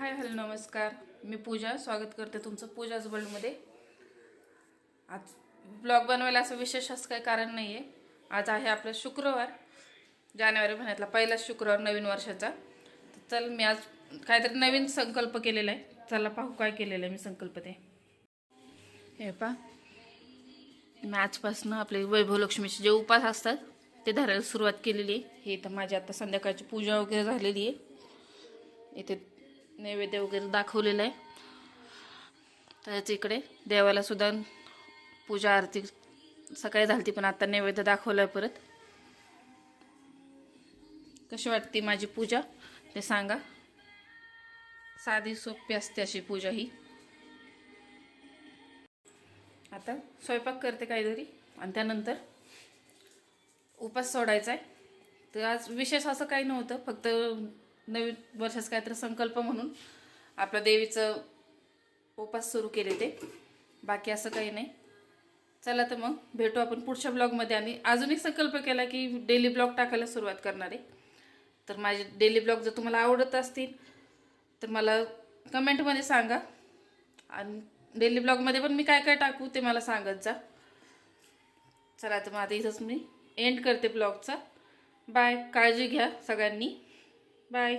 Hello नमस्कार. मी पूजा. स्वागत करते तुमचं पूजाज वर्ल्डमध्ये. आज ब्लॉग बनवायला असं विशेष असं काही कारण नाही आहे. आज आहे आपलं शुक्रवार, जानेवारी महिन्यातला पहिला शुक्रवार नवीन वर्षाचा. चल मी आज काहीतरी नवीन संकल्प केलेला आहे. चला पाहू काय केलेलं आहे मी संकल्प ते. हे पहा, मी आजपासून आपले वैभव लक्ष्मीचे जे उपास असतात ते धरायला सुरुवात केलेली आहे. हे तर माझी आता संध्याकाळची पूजा वगैरे झालेली आहे. इथे नैवेद्य वगैरे दाखवलेलं आहे. त्याच इकडे देवाला सुद्धा पूजा आरती सकाळी झाली, पण आता नैवेद्य दाखवलाय परत. कशी वाटते माझी पूजा ते सांगा. साधी सोपी असते अशी पूजा ही. आता स्वयंपाक करते काहीतरी आणि त्यानंतर उपास सोडायचा आहे. तर आज विशेष असं काही नव्हतं, फक्त नवीन वर्षाचा काहीतरी संकल्प म्हणून आपल्या देवीचं उपास सुरू केले ते. बाकी असं काही नाही. चला तर मग भेटू आपण पुढच्या ब्लॉगमध्ये. आणि अजून एक संकल्प केला की डेली ब्लॉग टाकायला सुरुवात करणार आहे. तर माझे डेली ब्लॉग जर तुम्हाला आवडत असतील तर मला कमेंटमध्ये सांगा. आणि डेली ब्लॉगमध्ये पण मी काय काय टाकू ते मला सांगत जा. चला तर मग आता इथंच मी एंड करते ब्लॉगचा. बाय. काळजी घ्या सगळ्यांनी. बाय.